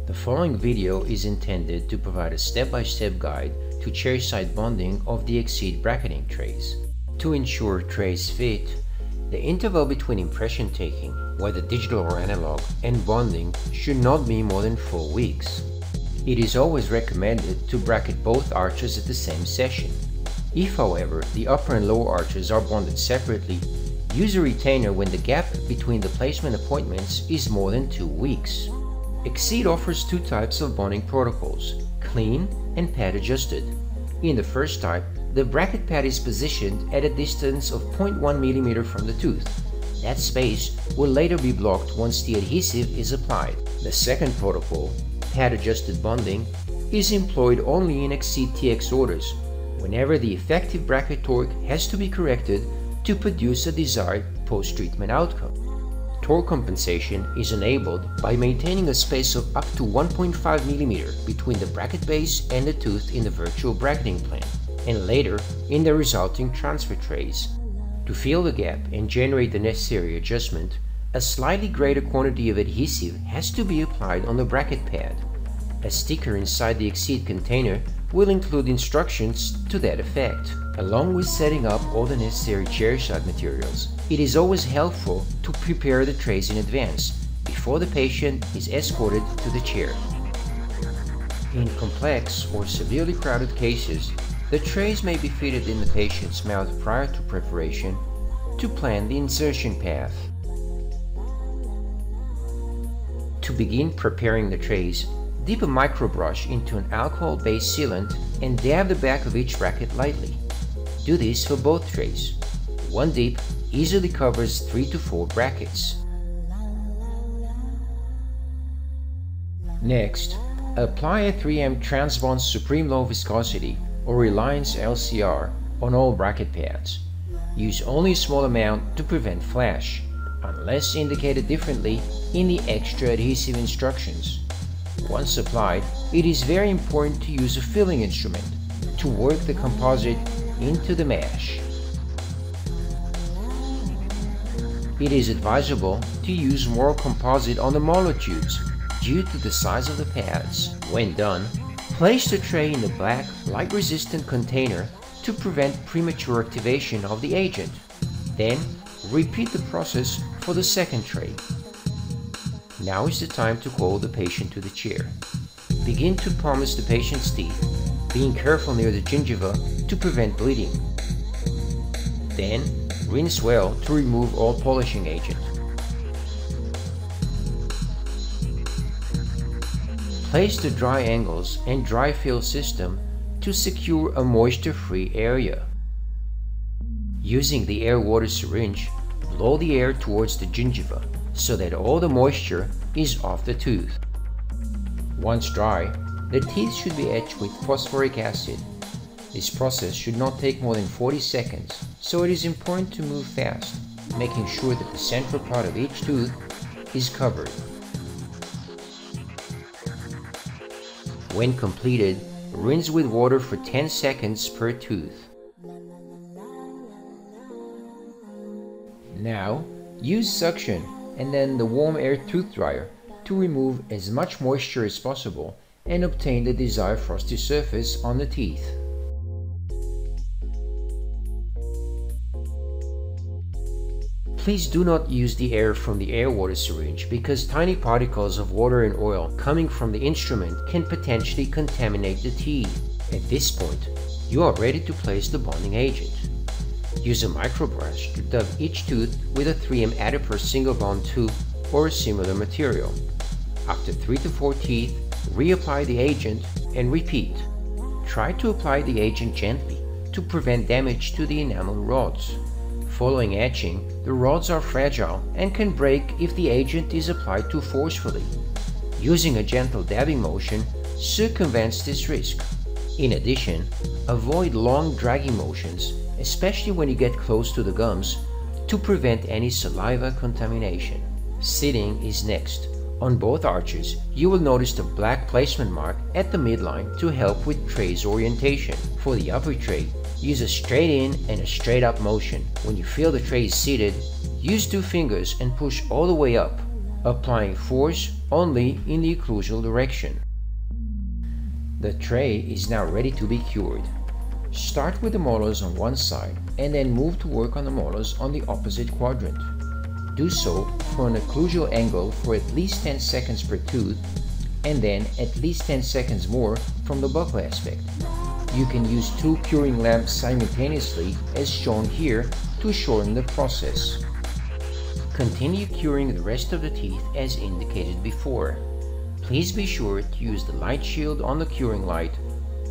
The following video is intended to provide a step-by-step guide to chairside bonding of de.exceed bracketing trays. To ensure trays fit, the interval between impression taking, whether digital or analog, and bonding should not be more than 4 weeks. It is always recommended to bracket both arches at the same session. If, however, the upper and lower arches are bonded separately, use a retainer when the gap between the placement appointments is more than 2 weeks. de.exceed offers 2 types of bonding protocols, clean and pad adjusted. In the first type, the bracket pad is positioned at a distance of 0.1 mm from the tooth. That space will later be blocked once the adhesive is applied. The second protocol, pad adjusted bonding, is employed only in de.exceed TX orders, whenever the effective bracket torque has to be corrected to produce a desired post-treatment outcome. Torque compensation is enabled by maintaining a space of up to 1.5 mm between the bracket base and the tooth in the virtual bracketing plane, and later in the resulting transfer trays. To fill the gap and generate the necessary adjustment, a slightly greater quantity of adhesive has to be applied on the bracket pad. A sticker inside the de.exceed container will include instructions to that effect. Along with setting up all the necessary chairside materials, it is always helpful to prepare the trays in advance, before the patient is escorted to the chair. In complex or severely crowded cases, the trays may be fitted in the patient's mouth prior to preparation to plan the insertion path. To begin preparing the trays, dip a microbrush into an alcohol-based sealant and dab the back of each bracket lightly. Do this for both trays. One dip easily covers 3 to 4 brackets. Next, apply a 3M Transbond Supreme Low Viscosity or Reliance LCR on all bracket pads. Use only a small amount to prevent flash, unless indicated differently in the extra adhesive instructions. Once applied, it is very important to use a filling instrument to work the composite into the mesh. It is advisable to use more composite on the molar tubes due to the size of the pads. When done, place the tray in the black, light-resistant container to prevent premature activation of the agent. Then, repeat the process for the second tray. Now is the time to call the patient to the chair. Begin to pumice the patient's teeth, being careful near the gingiva to prevent bleeding. Then, rinse well to remove all polishing agent. Place the dry angles and dry fill system to secure a moisture-free area. Using the air-water syringe, blow the air towards the gingiva so that all the moisture is off the tooth. Once dry, the teeth should be etched with phosphoric acid. This process should not take more than 40 seconds, so it is important to move fast, making sure that the central part of each tooth is covered. When completed, rinse with water for 10 seconds per tooth. Now, use suction and then the warm air tooth dryer to remove as much moisture as possible and obtain the desired frosty surface on the teeth. Please do not use the air from the air-water syringe because tiny particles of water and oil coming from the instrument can potentially contaminate the teeth. At this point, you are ready to place the bonding agent. Use a microbrush to dub each tooth with a 3M adipose single bond tube or a similar material. After 3 to 4 teeth, reapply the agent and repeat. Try to apply the agent gently to prevent damage to the enamel rods. Following etching, the rods are fragile and can break if the agent is applied too forcefully. Using a gentle dabbing motion circumvents this risk. In addition, avoid long dragging motions, especially when you get close to the gums, to prevent any saliva contamination. Seating is next. On both arches, you will notice the black placement mark at the midline to help with tray's orientation. For the upper tray, use a straight in and a straight up motion. When you feel the tray is seated, use 2 fingers and push all the way up. applying force only in the occlusal direction. The tray is now ready to be cured. Start with the molars on one side and then move to work on the molars on the opposite quadrant. Do so for an occlusal angle for at least 10 seconds per tooth and then at least 10 seconds more from the buccal aspect. You can use 2 curing lamps simultaneously as shown here to shorten the process. Continue curing the rest of the teeth as indicated before. Please be sure to use the light shield on the curing light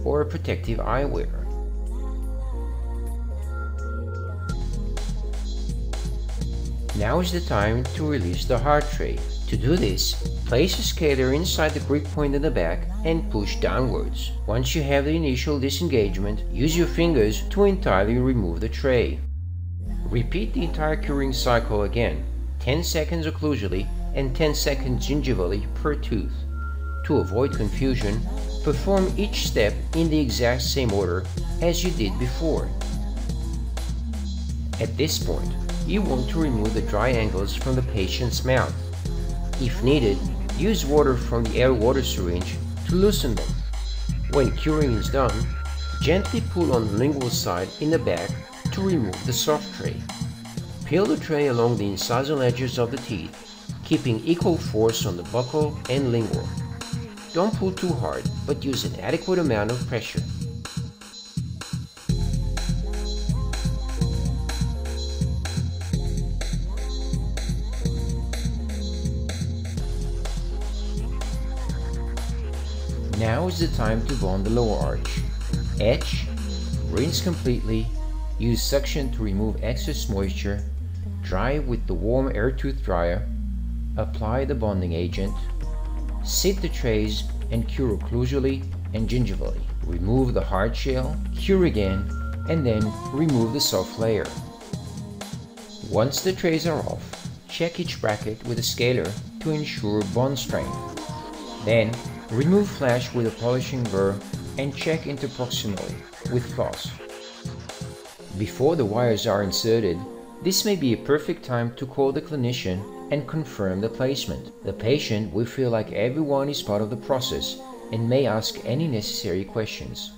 or a protective eyewear. Now is the time to release the hard tray. To do this, place a scaler inside the grip point in the back and push downwards. Once you have the initial disengagement, use your fingers to entirely remove the tray. Repeat the entire curing cycle again, 10 seconds occlusally and 10 seconds gingivally per tooth. To avoid confusion, perform each step in the exact same order as you did before. At this point, you want to remove the dry angles from the patient's mouth. If needed, use water from the air-water syringe to loosen them. When curing is done, gently pull on the lingual side in the back to remove the soft tray. Peel the tray along the incisal edges of the teeth, keeping equal force on the buccal and lingual. Don't pull too hard, but use an adequate amount of pressure. Now is the time to bond the lower arch. Etch, rinse completely, use suction to remove excess moisture, dry with the warm air tooth dryer, apply the bonding agent, sit the trays and cure occlusally and gingivally. Remove the hard shell, cure again, and then remove the soft layer. Once the trays are off, check each bracket with a scaler to ensure bond strength. Then, remove flash with a polishing burr and check interproximally with floss. Before the wires are inserted, this may be a perfect time to call the clinician and confirm the placement. The patient will feel like everyone is part of the process and may ask any necessary questions.